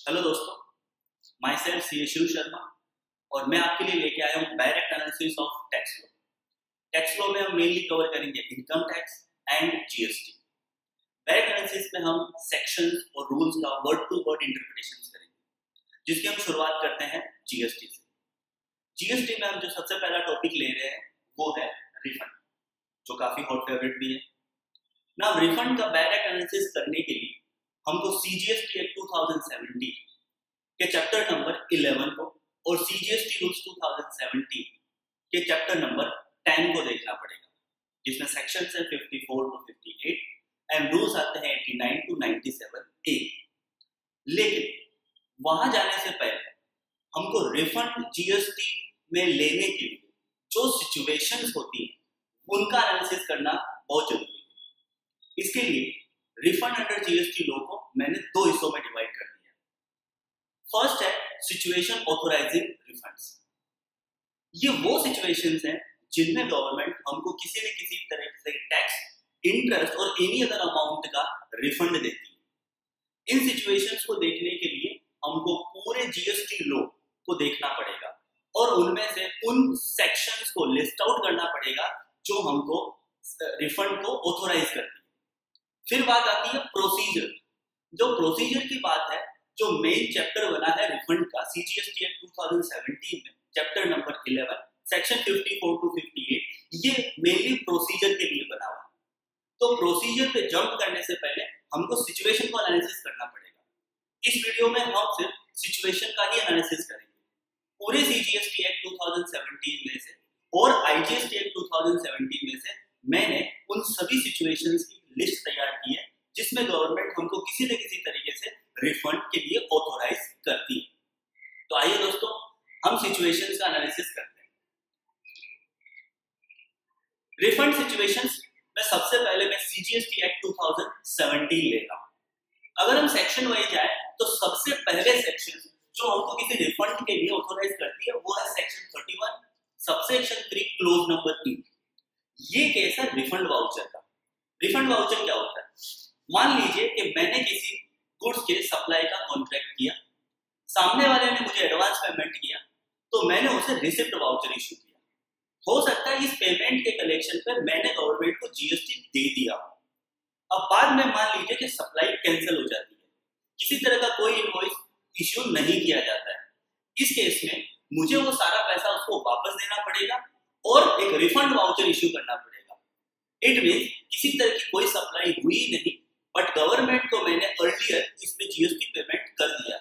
Hello दोस्तों, my self सी शिव शर्मा और मैं आपके लिए लेके आया हूँ direct analysis of tax law. Tax law में हम मेनली कवर करेंगे income tax and GST. Direct analysis में हम सेक्शंस और रूल्स का वर्ड टू वर्ड इंटरप्रिटेशन करेंगे, जिसकी हम शुरुआत करते हैं जीएसटी से। जीएसटी में हम जो सबसे पहला टॉपिक ले रहे हैं वो है रिफंड, जो काफी हॉट फेवरेट भी है ना। रिफंड का डायरेक्ट एनालिसिस करने के लिए हमको सीजीएसटी एक्ट 2017 के चैप्टर नंबर 11 को और सीजीएसटी रूल्स 2017 के चैप्टर नंबर 10 को देखना पड़ेगा, जिसमें सेक्शंस है 54 to 58 एंड रूल्स आते हैं 89 to 97A। लेकिन वहां जाने से पहले हमको रिफंड जीएसटी में लेने के लिए जो सिचुएशंस होती हैं उनका एनालिसिस करना बहुत जरूरी है। इसके लिए रिफंड अंडर जीएसटी लॉ को मैंने दो हिस्सों में डिवाइड कर दिया। फर्स्ट है सिचुएशन ऑथराइजिंग रिफंड्स। ये वो सिचुएशंस हैं जिनमें गवर्नमेंट हमको किसी न किसी तरह से टैक्स, इंटरेस्ट और एनी अदर अमाउंट का रिफंड देती है। इन सिचुएशंस को देखने के लिए हमको पूरे जीएसटी लॉ को देखना पड़ेगा और उनमें से उन सेक्शंस को लिस्ट आउट करना पड़ेगा जो हमको रिफंड को ऑथोराइज करती है। फिर बात आती है प्रोसीजर। जो प्रोसीजर की बात है, जो मेन चैप्टर बना है रिफंड का सीजीएसटी एक्ट 2017 में चैप्टर नंबर 11 सेक्शन 54 to 58, ये मेनली प्रोसीजर के लिए बना हुआ है। तो प्रोसीजर पे जंप करने से पहले हमको सिचुएशन को एनालिसिस करना पड़ेगा। इस वीडियो में हम सिर्फ सिचुएशन का ही एनालिसिस करेंगे। पूरे सीजीएसटी एक्ट 2017 में से और आईजीएसटी एक्ट 2017 में से मैंने उन सभी सिचुएशंस की लिस्ट तैयार की है जिसमें गवर्नमेंट हमको किसी न किसी तरीके से रिफंड के लिए ऑथोराइज करती है। तो आइए दोस्तों, हम सिचुएशंस का एनालिसिस करते हैं। रिफंड सिचुएशंस में सबसे पहले मैं सीजीएसटी एक्ट 2017 ले रहा हूं। अगर हम सेक्शन वाइज जाए तो सबसे पहले सेक्शन जो हमको किसी रिफंड के लिए ऑथोराइज करती है वो है सेक्शन 31 सबसेक्शन 3 क्लोज नंबर 3। ये केस है रिफंड वाउचर का। रिफंड वाउचर क्या होता है? मान लीजिए कि मैंने किसी गुड्स के सप्लाई का कॉन्ट्रैक्ट किया, सामने वाले ने मुझे एडवांस पेमेंट किया, तो मैंने उसे रिसिप्ट वाउचर इशू किया। हो सकता है इस पेमेंट के कलेक्शन पर मैंने गवर्नमेंट को जीएसटी दे दिया। अब बाद में मान लीजिए कि सप्लाई कैंसिल हो जाती है, किसी तरह का कोई इनवॉइस इश्यू नहीं किया जाता है। इस केस में मुझे वो सारा पैसा उसको वापस देना पड़ेगा और एक रिफंड वाउचर इशू करना पड़ेगा। इट मींस किसी तरह की कोई सप्लाई हुई नहीं, बट गवर्नमेंट को मैंने अर्लियर इसमें जीएसटी पेमेंट कर दिया।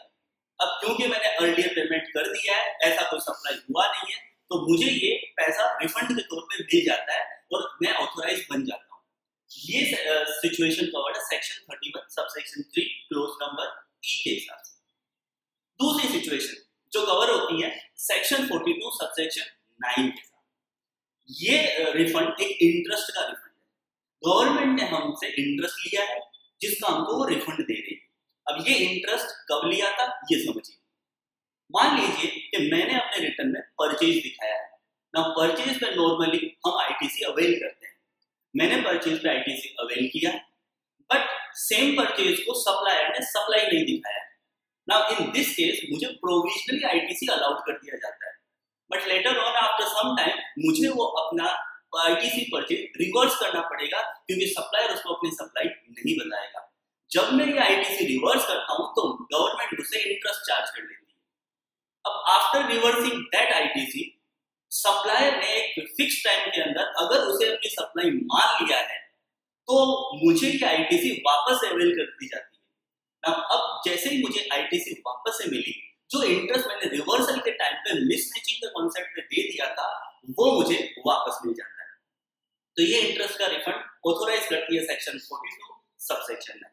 अब क्योंकि मैंने अर्लियर पेमेंट कर दिया है, ऐसा कोई सप्लाई हुआ नहीं है, तो मुझे ये पैसा रिफंड के तौर पे मिल जाता है और मैं ऑथोराइज बन जाता हूँ। ये सिचुएशन कवर्ड है सेक्शन 31 सबसेक्शन 3 क्लोज नंबर ई के हिसाब से। दूसरी सिचुएशन जो कवर होती है सेक्शन 42 सबसेक्शन 9 के साथ। ये रिफंड एक इंटरेस्ट का रिफंड है। गवर्नमेंट ने हमसे इंटरेस्ट लिया है जिसका हमको वो रिफंड दे रही है। अब ये इंटरेस्ट कब लिया था ये समझिए। मान लीजिए कि मैंने अपने रिटर्न में परचेज दिखाया है ना। परचेज पे नॉर्मली हम आईटीसी अवेल करते हैं। मैंने परचेज पे आईटीसी अवेल किया, बट सेम परचेज को सप्लायर ने सप्लाई नहीं दिखाया ना। इन दिस केस मुझे प्रोविजनली आईटीसी अलाउड कर दिया जाता है, but later on after some time मुझे वो अपना आईटीसी परचेज रिवर्स करना पड़ेगा क्योंकि सप्लायर उसको अपनी सप्लाई नहीं बताएगा। जब मैं ये आईटीसी रिवर्स करता हूं तो गवर्नमेंट मुझसे इंटरेस्ट चार्ज कर लेती है। अब after reversing that ITC, supplier ने एक फिक्स टाइम के अंदर अगर उसे अपनी सप्लाई मान लिया है तो मुझे ये आईटीसी वापस से अवेल कर दी जाती है। अब जैसे ही मुझे आईटीसी वापस से मिली, जो इंटरेस्ट मैंने रिवर्सल के टाइम पे मिसमैचिंग के कॉन्सेप्ट पे दे दिया था वो मुझे वापस मिल जाता है। तो ये इंटरेस्ट का रिफंड ऑथोराइज करती है सेक्शन 42 सबसेक्शन 9।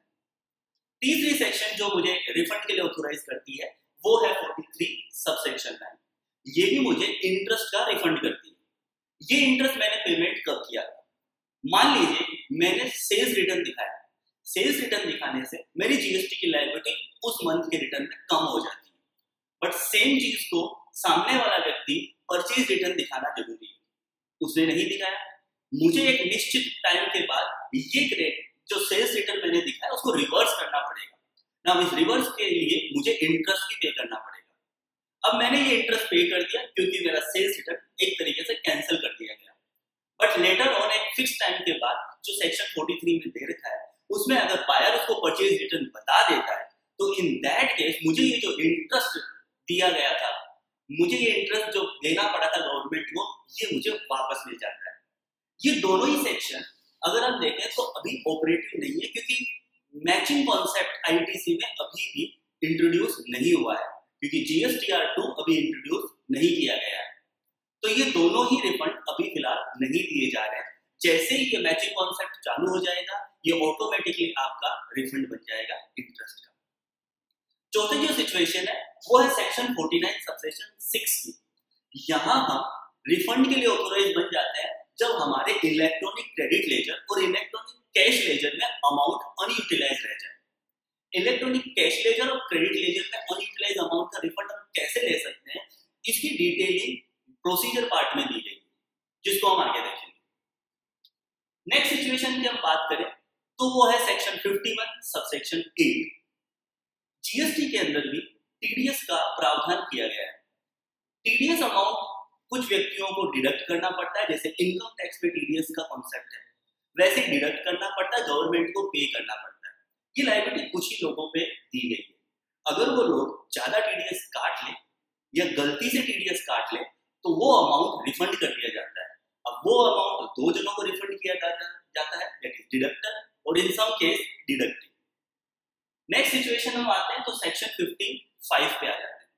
तीसरी सेक्शन जो मुझे रिफंड के लिए ऑथोराइज करती है वो है 43 सबसेक्शन 9। ये भी मुझे इंटरेस्ट का रिफंड करती है। ये इंटरेस्ट मैंने पेमेंट कब किया था? मान लीजिए मैंने सेल्स रिटर्न दिखाया। सेल्स रिटर्न दिखाने से मेरी जीएसटी की लायबिलिटी उस मंथ के रिटर्न में कम हो जाती है, बट सेम चीज को सामने वाला व्यक्ति परचेज रिटर्न दिखाना जरूरी है। उसने नहीं दिखाया, मुझे एक निश्चित टाइम के बाद ये क्रेडिट जो सेल्स रिटर्न मैंने दिखाया उसको रिवर्स करना पड़ेगा। ना इस रिवर्स के लिए मुझे इंटरेस्ट भी पे करना पड़ेगा। अब मैंने ये इंटरेस्ट पे कर दिया क्योंकि मेरा सेल्स रिटर्न एक तरीके से कैंसिल कर दिया गया, बट लेटर ऑन एक फिक्स टाइम के बाद जो सेक्शन 43 में दे रखा है उसमें अगर बायर उसको परचेज रिटर्न बता देता है तो इन दैट केस मुझे ये जो इंटरेस्ट दिया गया था, मुझे ये इंटरेस्ट जो देना पड़ा था गवर्नमेंट को, ये मुझे वापस मिल जाता है। ये दोनों ही सेक्शन अगर हम देखें तो अभी ऑपरेटिव नहीं है क्योंकि मैचिंग कॉन्सेप्ट आईटीसी में अभी भी इंट्रोड्यूस नहीं हुआ है, क्योंकि GSTR2 अभी इंट्रोड्यूस नहीं किया गया है। तो ये दोनों ही रिफंड अभी फिलहाल नहीं दिए जा रहे हैं। जैसे ही ये मैचिंग कॉन्सेप्ट चालू हो जाएगा ये ऑटोमेटिकली आपका रिफंड बन जाएगा इंटरेस्ट का। चौथी जो सिचुएशन है वो है सेक्शन 49 सबसेक्शन 6 की। यहाँ हम रिफंड के लिए ऑथोराइज बन जाते हैं जब हमारे इलेक्ट्रॉनिक क्रेडिट लेजर और इलेक्ट्रॉनिक कैश लेजर में अमाउंट अनयूटिलाइज रह जाए। इलेक्ट्रॉनिक कैश लेजर और क्रेडिट लेजर में अनयूटिलाइज अमाउंट का रिफंड हम कैसे ले सकते हैं, इसकी डिटेलिंग प्रोसीजर पार्ट में दी गई, जिसको हम आगे देखेंगे। नेक्स्ट सिचुएशन की हम बात करें तो वो है सेक्शन 51 सबसेक्शन 8। जीएसटी के अंदर भी टीडीएस का प्रावधान किया गया है। टीडीएस अमाउंट कुछ व्यक्तियों को डिडक्ट करना पड़ता है, जैसे इनकम टैक्स पे टीडीएस का कॉन्सेप्ट है, वैसे डिडक्ट करना पड़ता है, गवर्नमेंट को पे करना पड़ता है। ये लायबिलिटी कुछ ही लोगों पे दी गई है। अगर वो लोग ज्यादा टीडीएस काट लें या गलती से टीडीएस काट लें तो वो अमाउंट रिफंड कर दिया जाता है। अब वो अमाउंट दो जनों को रिफंड किया जाता है, दैट इज डिडक्टर और in some case deductive. Next situation में आते हैं तो सेक्शन 55 पे आ जाते हैं।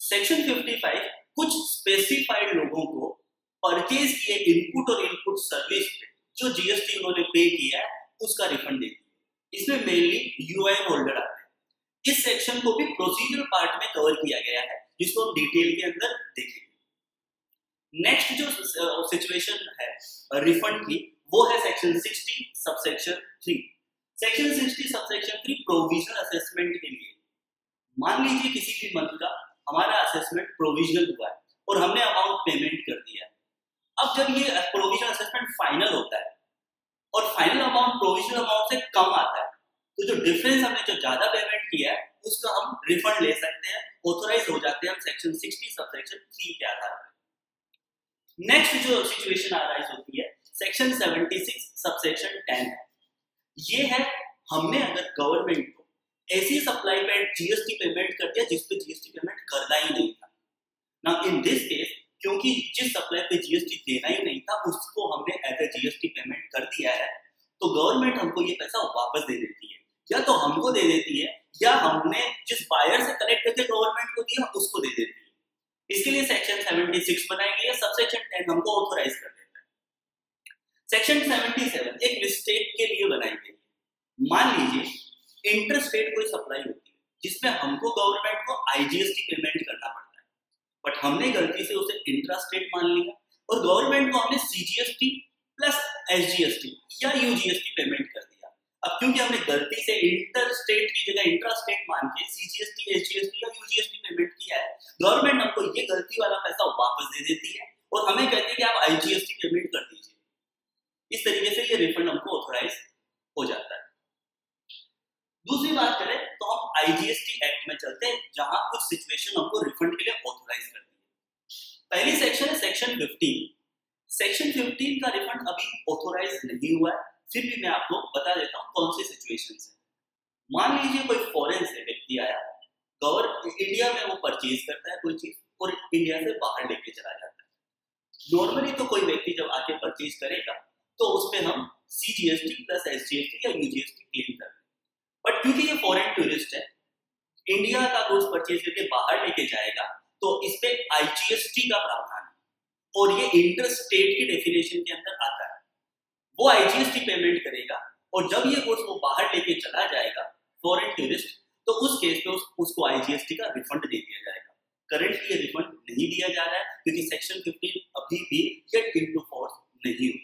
सेक्शन 55 कुछ स्पेसिफाइड लोगों को परचेज किए इनपुट और इनपुट सर्विस पे जो जीएसटी उन्होंने पे किया है उसका रिफंड देती है। इसमें मेनली यूआईएन होल्डर आते हैं। इस सेक्शन को भी प्रोसीजर पार्ट में कवर किया गया है, जिसको हम डिटेल के अंदर देखेंगे। नेक्स्ट जो सिचुएशन है रिफंड की वो है section 60 subsection 3। Section 60 subsection 3 provisional assessment के लिए। मान लीजिए किसी भी मंथ का हमारा असेसमेंट प्रोविजनल हुआ है और हमने अमाउंट पेमेंट कर दिया है। अब जब ये प्रोविजनल असेसमेंट फाइनल होता है और फाइनल अमाउंट प्रोविजनल अमाउंट से कम आता है तो जो डिफरेंस हमने जो ज्यादा पेमेंट किया है उसका हम रिफंड ले सकते हैं, ऑथोराइज हो जाते हैं हम सेक्शन 60 सबसेक्शन 3 के आधार पर। नेक्स्ट जो सिचुएशन अराइज होती है सेक्शन 76 सबसेक्शन 10 है। ये है हमने अगर गवर्नमेंट को ऐसी सप्लाई पे जीएसटी पेमेंट कर दिया जिस पे जीएसटी पेमेंट करना ही नहीं था। ना इन दिस केस क्योंकि जिस सप्लाई पे जीएसटी देना ही नहीं था उसको हमने एज ए जीएसटी पेमेंट कर दिया है, तो गवर्नमेंट हमको ये पैसा वापस दे देती है, या तो हमको दे देती है या हमने जिस बायर से कलेक्ट करके गवर्नमेंट को दिया उसको दे देती है। इसके लिए सेक्शन 76 बनाई गई है, सबसेक्शन 10 हमको ऑथोराइज कर देता है। सेक्शन 77 एक मिस्टेक के लिए बनाई गई है। मान लीजिए इंटरस्टेट कोई सप्लाई होती है जिसमें हमको गवर्नमेंट को आईजीएसटी पेमेंट करना पड़ता है, बट हमने गलती से उसे इंट्रास्टेट मान लिया और गवर्नमेंट को हमने सीजीएसटी प्लस एसजीएसटी या यूजीएसटी पेमेंट कर दिया। अब क्योंकि हमने गलती से इंटरस्टेट की जगह इंट्रास्टेट मान के सीजीएसटी एसजीएसटी या यूजीएसटी पेमेंट किया है, गवर्नमेंट हमको ये गलती वाला पैसा वापस दे देती है और हमें कहती है कि आप आईजीएसटी पेमेंट कर दीजिए। इस तरीके से ये रिफंड हमको ऑथोराइज हो जाता है। दूसरी बात करें तो हम आईजीएसटी एक्ट में चलते हैं जहां कुछ सिचुएशन हमको रिफंड के लिए ऑथोराइज करती है। पहली सेक्शन है सेक्शन 15। सेक्शन 15 का रिफंड अभी ऑथोराइज नहीं हुआ है, फिर भी मैं आपको बता देता हूँ कौन सी सिचुएशंस है। मान लीजिए कोई फॉरेन से व्यक्ति आया, इंडिया में वो परचेज करता है कोई चीज और इंडिया से बाहर लेके चला जाता है। नॉर्मली तो कोई व्यक्ति जब आके परचेज करेगा तो उस पर हम सीजीएसटी प्लस एसजीएसटी या यूजीएसटी क्लेम करते हैं, बट क्योंकि ये फॉरेन टूरिस्ट है, इंडिया का गुड्स परचेज करके बाहर लेके जाएगा तो इस पे आईजीएसटी का प्रावधान है और ये इंटर स्टेट की डेफिनेशन के अंदर आता है। वो आईजीएसटी पेमेंट करेगा और जब ये गुड्स वो बाहर लेके चला जाएगा फॉरेन टूरिस्ट, तो उस केस पे उसको आईजीएसटी का रिफंड दे दिया जाएगा। करंटली ये रिफंड नहीं दिया जा रहा है क्योंकि सेक्शन 15 अभी भी गेट इनटू फोर्स नहीं हुई।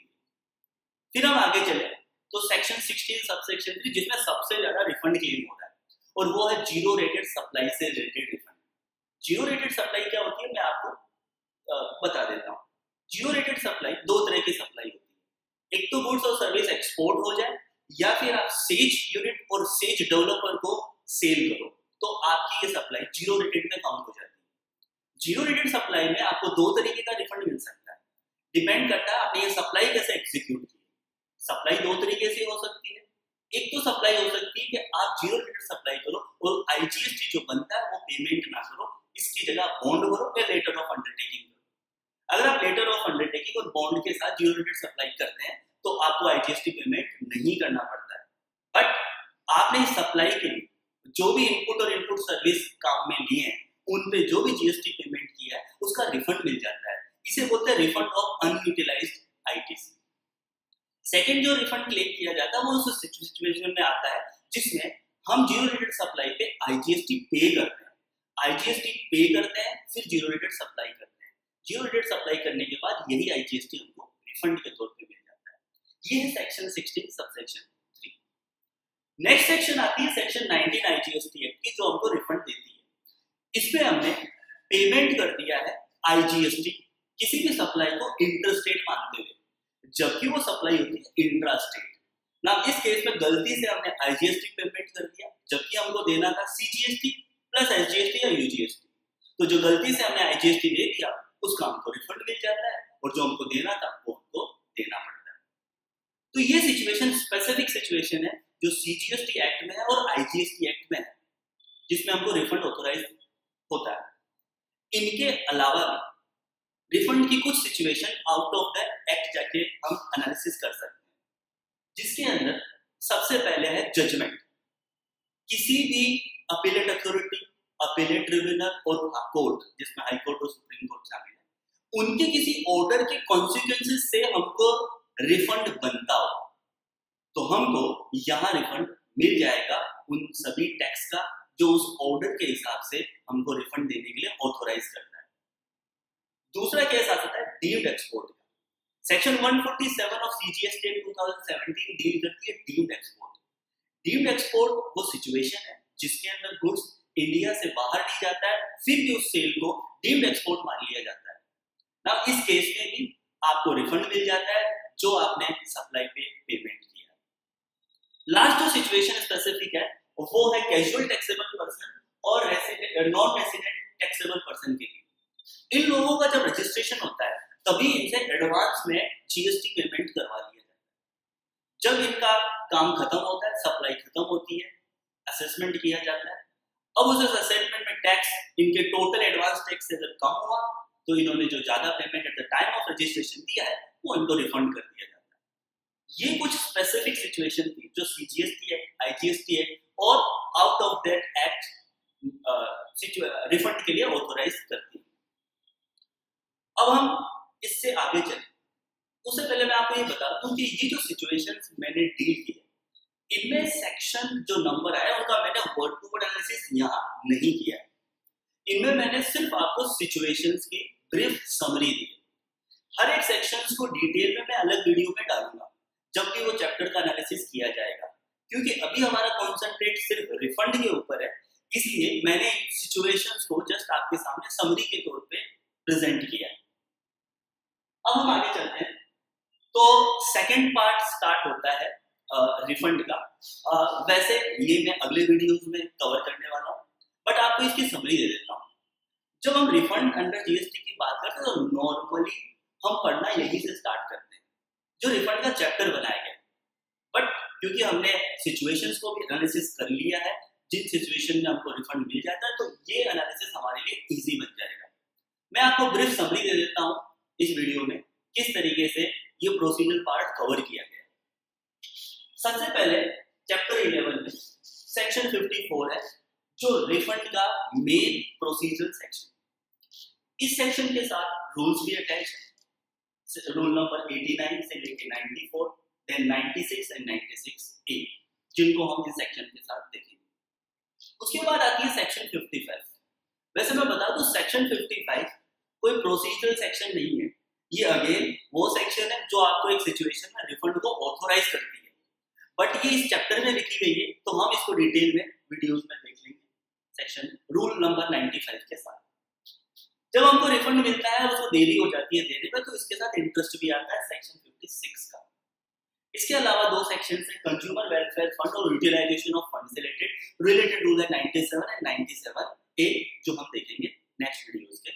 फिर हम आगे चले तो सेक्शन 16 सबसेक्शन 3 जिसमें सबसे ज्यादा रिफंड क्लेम हो रहा है और वो है जीरो रेटेड सप्लाई से related refund. Zero rated supply क्या होती है मैं आपको बता देता हूँ। जीरो रेटेड सप्लाई दो तरह की सप्लाई होती है, एक तो गुड्स और सर्विस एक्सपोर्ट हो जाए या फिर आप सेज यूनिट और सेज डेवलपर को सेल करो तो आपकी ये सप्लाई जीरो रेटेड में काउंट हो जाती है। जीरो रेटेड सप्लाई में आपको दो तरीके का रिफंड मिल सकता है, डिपेंड करता है आपने ये सप्लाई कैसे एग्जीक्यूट की। सप्लाई दो तरीके से हो सकती है, एक तो सप्लाई हो सकती है कि आप जीरो रेटेड सप्लाई करो और IGST जो बनता है वो पेमेंट ना करो, इसकी जगह बॉन्ड भरो या लेटर ऑफ अंडरटेकिंग करो। अगर आप लेटर ऑफ अंडरटेकिंग और बॉन्ड के साथ जीरो रेटेड सप्लाई करते हैं तो आपको IGST पेमेंट नहीं करना पड़ता है, बट आपने सप्लाई के लिए जो भी इनपुट और इनपुट सर्विस काम में लिए हैं उन पे जो भी GST पेमेंट किया है उसका रिफंड मिल जाता है। इसे बोलते हैं refund of unutilised ITC। Second जो रिफंड क्लेम किया जाता है वो उस सिचुएशन में आता है जिसमें हम जीरो रेटेड सप्लाई पे IGST पे करते हैं, IGST पे करते हैं फिर जीरो रेटेड सप्लाई करते हैं। जीरो रेटेड सप्लाई करने के बाद यही IGST हमको रिफंड के तौर पे मिल जाता है। ये है सेक्शन 16 सबसेक्शन 3। नेक्स्ट सेक्शन आती है सेक्शन 19 IGST एक्ट की, जो हमको रिफंड देती है। इसमें हमने पेमेंट कर दिया है IGST किसी भी सप्लाई को इंटरस्टेट मानते हुए, जबकि वो सप्लाई होती है इंट्रास्टेट ना। इस केस में गलती से हमने IGST पेमेंट कर दिया, जबकि हमको देना था CGST प्लस SGST या UGST। तो जो गलती से हमने IGST दे दिया उसका हमको रिफंड मिल जाता है और जो हमको देना था वो हमको देना पड़ता है। तो ये सिचुएशन स्पेसिफिक सिचुएशन है जो CGST एक्ट में है और IGST एक्ट में है, जिसमें हमको रिफंड ऑथोराइज होता है। इनके अलावा भी रिफंड की कुछ situation out of the act जाके हम एनालिसिस कर सकते हैं, जिसके अंदर सबसे पहले है जजमेंट। किसी भी अपीलेट अथॉरिटी, अपीलेट ट्रिब्यूनल और कोर्ट, जिसमें हाई कोर्ट और सुप्रीम कोर्ट शामिल है, उनके किसी ऑर्डर के कॉन्सिक्वेंसेस से हमको रिफंड बनता हो तो हमको यहाँ रिफंड मिल जाएगा उन सभी टैक्स का जो उस ऑर्डर के हिसाब से हमको रिफंड देने के लिए ऑथोराइज करता है। दूसरा केस आता है डीम्ड एक्सपोर्ट का। सेक्शन 147 ऑफ CGST 2017 डील करती है डीम्ड एक्सपोर्ट। डीम्ड एक्सपोर्ट वो सिचुएशन है जिसके अंदर गुड्स इंडिया से बाहर नहीं जाता है, फिर भी उस सेल को डीम्ड एक्सपोर्ट मान लिया जाता है ना। इस केस में भी आपको रिफंड मिल जाता है जो आपने सप्लाई पे पेमेंट किया। लास्ट जो सिचुएशन स्पेसिफिक है वो है कैजुअल टैक्सेबल पर्सन और नॉन रेसिडेंट टैक्सेबल पर्सन के लिए। इन लोगों का जब रजिस्ट्रेशन होता है तभी इनसे एडवांस में GST पेमेंट करवा दिया जाता है। जब इनका काम खत्म होता है, सप्लाई खत्म होती है, असेसमेंट किया जाता है। अब उस असेसमेंट में टैक्स इनके टोटल एडवांस टैक्स से जब कम हुआ तो इन्होंने जो ज्यादा payment at the time of registration दिया है वो इनको रिफंड कर दिया जाता है। ये कुछ स्पेसिफिक सिचुएशन थी जो CGST एक्ट, IGST एक्ट और out of that act refund के लिए ऑथोराइज करती है। अब हम इससे आगे चलें, उससे पहले मैं आपको ये बता दूं कि ये जो सिचुएशंस मैंने डील की है इनमें सेक्शन जो नंबर आया उनका मैंने वर्ड टू वर्ड एनालिसिस यहाँ नहीं किया है। इनमें मैंने सिर्फ आपको सिचुएशंस की ब्रीफ समरी दी है। हर एक सेक्शंस को डिटेल में मैं अलग वीडियो में डालूंगा जब भी वो चैप्टर का एनालिसिस किया जाएगा, क्योंकि अभी हमारा कॉन्सेंट्रेट सिर्फ रिफंड के ऊपर है, इसलिए मैंने सिचुएशंस को जस्ट आपके सामने समरी के तौर पे प्रेजेंट किया है। अब हम आगे चलते हैं। तो सेकंड पार्ट स्टार्ट होता है रिफंड का। वैसे ये मैं अगले वीडियोस में कवर करने वाला हूँ, बट आपको इसकी समरी दे देता हूँ। जब हम रिफंड अंडर GST की बात करते हैं तो नॉर्मली हम पढ़ना यही से स्टार्ट करते हैं जो रिफंड का चैप्टर बनाया गया, बट क्योंकि हमने सिचुएशंस को भी एनालिसिस कर लिया है, जिन सिचुएशन में हमको रिफंड मिल जाता है तो ये एनालिसिस हमारे लिए इजी बन जाएगा। मैं आपको ब्रीफ समरी दे देता हूँ इस वीडियो में किस तरीके से ये प्रोसीजर पार्ट कवर किया गया। सबसे पहले चैप्टर 11 में सेक्शन 54 है जो रिफंड का मेन प्रोसीजर सेक्शन। इस सेक्शन के साथ रूल्स भी अटैच है, रूल नंबर 89 से लेके 94, देन 96 एंड 96A, जिनको हम इस सेक्शन के साथ देखेंगे। उसके बाद आती है सेक्शन 55। वैसे मैं बता दूं सेक्शन 55 कोई प्रोसीजरल सेक्शन नहीं है, ये अगेन वो सेक्शन है जो आपको एक सिचुएशन में रिफंड को ऑथोराइज करती है, बट ये इस चैप्टर में लिखी गई है तो हम इसको डिटेल में वीडियोस में देख लेंगे सेक्शन रूल नंबर 95 के साथ। जब हमको रिफंड मिलता है उसको देरी हो जाती है देने में तो इसके साथ इंटरेस्ट भी आता है सेक्शन 56 का। इसके अलावा 2 सेक्शन है, कंज्यूमर वेलफेयर फंड और यूटिलाइजेशन ऑफ फंड से रिलेटेड रूल है 97 एंड 97A, जो हम देखेंगे नेक्स्ट वीडियोस के।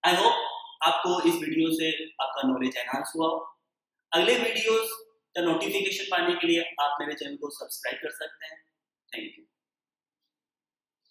आई होप आपको इस वीडियो से आपका नॉलेज एनहांस हुआ हो। अगले वीडियोस का नोटिफिकेशन पाने के लिए आप मेरे चैनल को सब्सक्राइब कर सकते हैं। Thank you.